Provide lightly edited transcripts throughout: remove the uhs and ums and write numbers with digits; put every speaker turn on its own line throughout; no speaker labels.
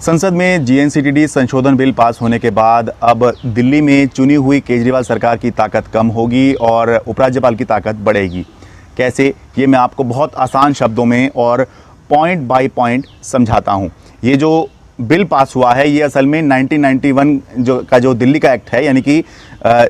संसद में जीएनसीटीडी संशोधन बिल पास होने के बाद अब दिल्ली में चुनी हुई केजरीवाल सरकार की ताकत कम होगी और उपराज्यपाल की ताकत बढ़ेगी। कैसे, ये मैं आपको बहुत आसान शब्दों में और पॉइंट बाय पॉइंट समझाता हूँ। ये जो बिल पास हुआ है ये असल में 1991 जो दिल्ली का एक्ट है, यानी कि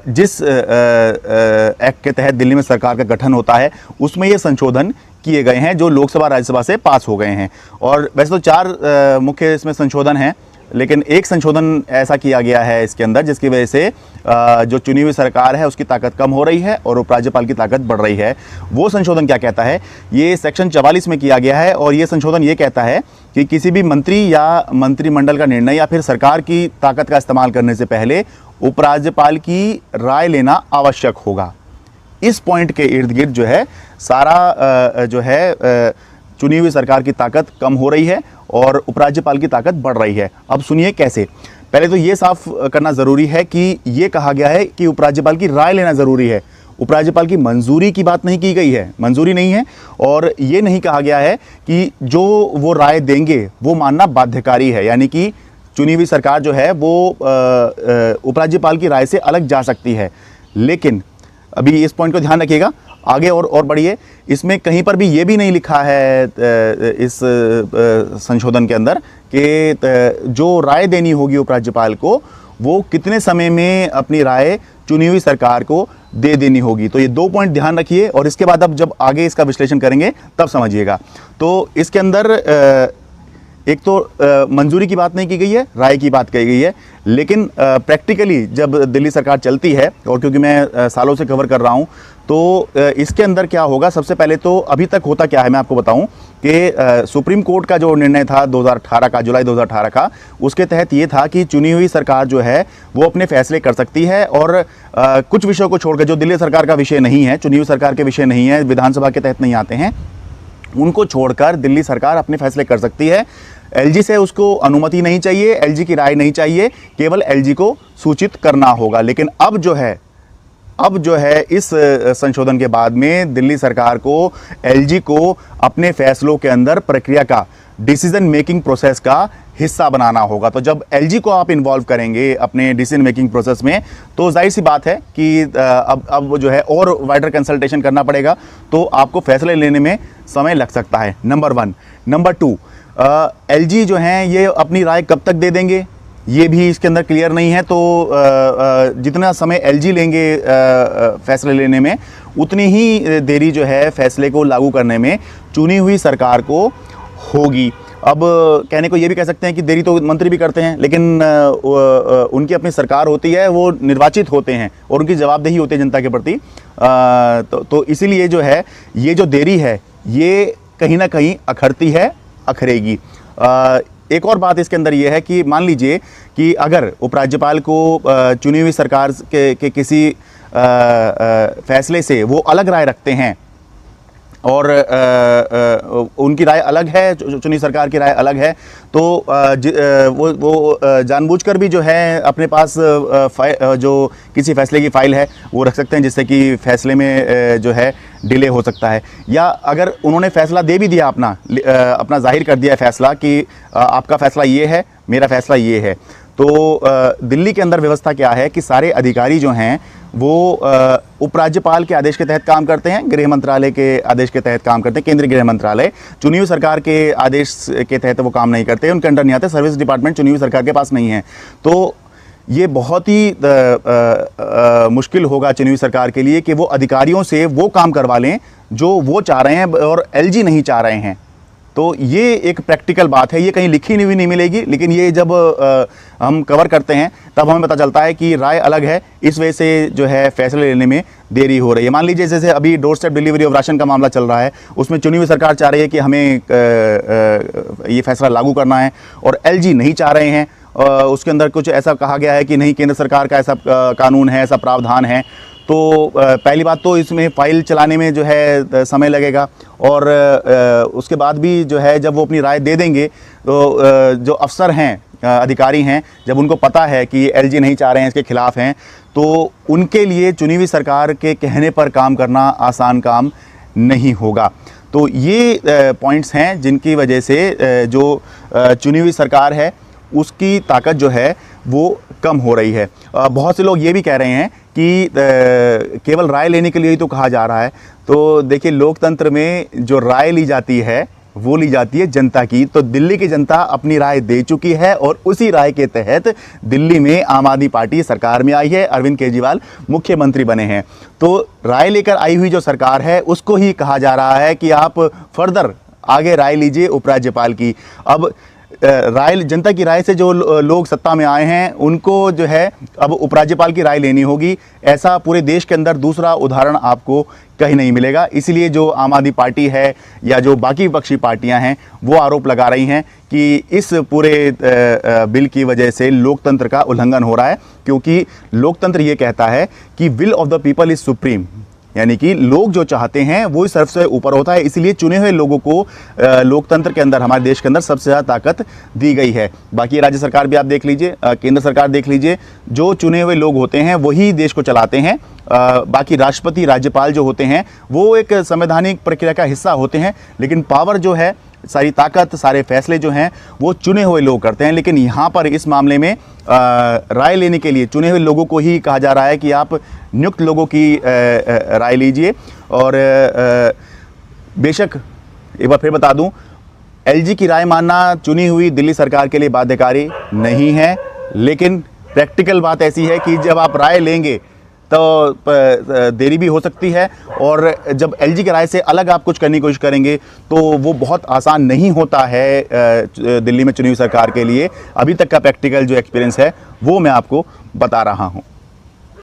जिस एक्ट के तहत दिल्ली में सरकार का गठन होता है उसमें ये संशोधन किए गए हैं जो लोकसभा राज्यसभा से पास हो गए हैं। और वैसे तो 4 मुख्य इसमें संशोधन हैं, लेकिन एक संशोधन ऐसा किया गया है इसके अंदर जिसकी वजह से जो चुनी हुई सरकार है उसकी ताकत कम हो रही है और उपराज्यपाल की ताकत बढ़ रही है। वो संशोधन क्या कहता है, ये सेक्शन 44 में किया गया है और ये संशोधन ये कहता है कि किसी भी मंत्री या मंत्रिमंडल का निर्णय या फिर सरकार की ताकत का इस्तेमाल करने से पहले उपराज्यपाल की राय लेना आवश्यक होगा। इस पॉइंट के इर्द गिर्द जो है सारा चुनी हुई सरकार की ताकत कम हो रही है और उपराज्यपाल की ताकत बढ़ रही है। अब सुनिए कैसे। पहले तो ये साफ करना ज़रूरी है कि ये कहा गया है कि उपराज्यपाल की राय लेना ज़रूरी है। उपराज्यपाल की मंजूरी की बात नहीं की गई है, मंजूरी नहीं है। और ये नहीं कहा गया है कि जो वो राय देंगे वो मानना बाध्यकारी है, यानी कि चुनी हुई सरकार जो है वो उपराज्यपाल की राय से अलग जा सकती है। लेकिन अभी इस पॉइंट को ध्यान रखिएगा, आगे और बढ़िए। इसमें कहीं पर भी ये भी नहीं लिखा है इस संशोधन के अंदर कि जो राय देनी होगी उपराज्यपाल को वो कितने समय में अपनी राय चुनी हुई सरकार को दे देनी होगी। तो ये 2 पॉइंट ध्यान रखिए और इसके बाद अब जब आगे इसका विश्लेषण करेंगे तब समझिएगा। तो इसके अंदर एक तो मंजूरी की बात नहीं की गई है, राय की बात कही गई है। लेकिन प्रैक्टिकली जब दिल्ली सरकार चलती है, और क्योंकि मैं सालों से कवर कर रहा हूँ, तो इसके अंदर क्या होगा, सबसे पहले तो अभी तक होता क्या है मैं आपको बताऊं कि सुप्रीम कोर्ट का जो निर्णय था 2018 का, जुलाई 2018 का, उसके तहत ये था कि चुनी हुई सरकार जो है वो अपने फैसले कर सकती है और कुछ विषयों को छोड़कर जो दिल्ली सरकार का विषय नहीं है, चुनी हुई सरकार के विषय नहीं है, विधानसभा के तहत नहीं आते हैं, उनको छोड़कर दिल्ली सरकार अपने फैसले कर सकती है। एलजी से उसको अनुमति नहीं चाहिए, एलजी की राय नहीं चाहिए, केवल एलजी को सूचित करना होगा। लेकिन अब जो है इस संशोधन के बाद में दिल्ली सरकार को एलजी को अपने फैसलों के अंदर प्रक्रिया का, डिसीजन मेकिंग प्रोसेस का हिस्सा बनाना होगा। तो जब एलजी को आप इन्वॉल्व करेंगे अपने डिसीजन मेकिंग प्रोसेस में तो जाहिर सी बात है कि अब जो है और वाइडर कंसल्टेशन करना पड़ेगा, तो आपको फैसले लेने में समय लग सकता है, नंबर 1। नंबर 2, एलजी जो हैं ये अपनी राय कब तक दे देंगे ये भी इसके अंदर क्लियर नहीं है। तो जितना समय एलजी लेंगे फैसले लेने में, उतनी ही देरी जो है फैसले को लागू करने में चुनी हुई सरकार को होगी। अब कहने को ये भी कह सकते हैं कि देरी तो मंत्री भी करते हैं, लेकिन उनकी अपनी सरकार होती है, वो निर्वाचित होते हैं और उनकी जवाबदेही होती है जनता के प्रति। तो इसीलिए जो है ये जो देरी है ये कहीं ना कहीं अखरती है, अखरेगी। एक और बात इसके अंदर ये है कि मान लीजिए कि अगर उपराज्यपाल को चुनी हुई सरकार के किसी फैसले से वो अलग राय रखते हैं और उनकी राय अलग है, चुनी सरकार की राय अलग है, तो वो जानबूझकर भी जो है अपने पास जो किसी फैसले की फ़ाइल है वो रख सकते हैं, जिससे कि फैसले में जो है डिले हो सकता है। या अगर उन्होंने फैसला दे भी दिया, अपना जाहिर कर दिया फैसला कि आपका फैसला ये है, मेरा फैसला ये है, तो दिल्ली के अंदर व्यवस्था क्या है कि सारे अधिकारी जो हैं वो उपराज्यपाल के आदेश के तहत काम करते हैं, गृह मंत्रालय के आदेश के तहत काम करते हैं, केंद्रीय गृह मंत्रालय। चुनी हुई सरकार के आदेश के तहत वो काम नहीं करते, उनके अंडर नहीं आते। सर्विस डिपार्टमेंट चुनी हुई सरकार के पास नहीं है। तो ये बहुत ही मुश्किल होगा चुनी हुई सरकार के लिए कि वो अधिकारियों से वो काम करवा लें जो वो चाह रहे हैं और एलजी नहीं चाह रहे हैं। तो ये एक प्रैक्टिकल बात है, ये कहीं लिखी हुई नहीं मिलेगी, लेकिन ये जब हम कवर करते हैं तब हमें पता चलता है कि राय अलग है, इस वजह से जो है फैसले लेने में देरी हो रही है। मान लीजिए जैसे अभी door step delivery of ration का मामला चल रहा है, उसमें चुनी हुई सरकार चाह रही है कि हमें ये फैसला लागू करना है और एलजी नहीं चाह रहे हैं। उसके अंदर कुछ ऐसा कहा गया है कि नहीं, केंद्र सरकार का ऐसा कानून है, ऐसा प्रावधान है। तो पहली बात तो इसमें फ़ाइल चलाने में जो है समय लगेगा और उसके बाद भी जो है जब वो अपनी राय दे देंगे तो जो अफसर हैं, अधिकारी हैं, जब उनको पता है कि एलजी नहीं चाह रहे हैं, इसके खिलाफ हैं, तो उनके लिए चुनी हुई सरकार के कहने पर काम करना आसान काम नहीं होगा। तो ये पॉइंट्स हैं जिनकी वजह से जो चुनी हुई सरकार है उसकी ताकत जो है वो कम हो रही है। बहुत से लोग ये भी कह रहे हैं कि केवल राय लेने के लिए ही तो कहा जा रहा है। तो देखिए, लोकतंत्र में जो राय ली जाती है वो ली जाती है जनता की। तो दिल्ली की जनता अपनी राय दे चुकी है और उसी राय के तहत दिल्ली में आम आदमी पार्टी सरकार में आई है, अरविंद केजरीवाल मुख्यमंत्री बने हैं। तो राय लेकर आई हुई जो सरकार है उसको ही कहा जा रहा है कि आप फर्दर आगे राय लीजिए उपराज्यपाल की। अब राय, जनता की राय से जो लोग सत्ता में आए हैं उनको जो है अब उपराज्यपाल की राय लेनी होगी। ऐसा पूरे देश के अंदर दूसरा उदाहरण आपको कहीं नहीं मिलेगा। इसलिए जो आम आदमी पार्टी है या जो बाकी विपक्षी पार्टियां हैं वो आरोप लगा रही हैं कि इस पूरे बिल की वजह से लोकतंत्र का उल्लंघन हो रहा है, क्योंकि लोकतंत्र ये कहता है कि will of the people is supreme, यानी कि लोग जो चाहते हैं वो सबसे ऊपर होता है। इसलिए चुने हुए लोगों को लोकतंत्र के अंदर, हमारे देश के अंदर सबसे ज़्यादा ताकत दी गई है। बाकी राज्य सरकार भी आप देख लीजिए, केंद्र सरकार देख लीजिए, जो चुने हुए लोग होते हैं वही देश को चलाते हैं। बाकी राष्ट्रपति, राज्यपाल जो होते हैं वो एक संवैधानिक प्रक्रिया का हिस्सा होते हैं, लेकिन पावर जो है, सारी ताकत, सारे फैसले जो हैं वो चुने हुए लोग करते हैं। लेकिन यहाँ पर इस मामले में राय लेने के लिए चुने हुए लोगों को ही कहा जा रहा है कि आप नियुक्त लोगों की राय लीजिए। और बेशक एक बार फिर बता दूं, एलजी की राय मानना चुनी हुई दिल्ली सरकार के लिए बाध्यकारी नहीं है, लेकिन प्रैक्टिकल बात ऐसी है कि जब आप राय लेंगे तो देरी भी हो सकती है, और जब एलजी की राय से अलग आप कुछ करने की कोशिश करेंगे तो वो बहुत आसान नहीं होता है दिल्ली में चुनी हुई सरकार के लिए। अभी तक का प्रैक्टिकल जो एक्सपीरियंस है वो मैं आपको बता रहा हूँ।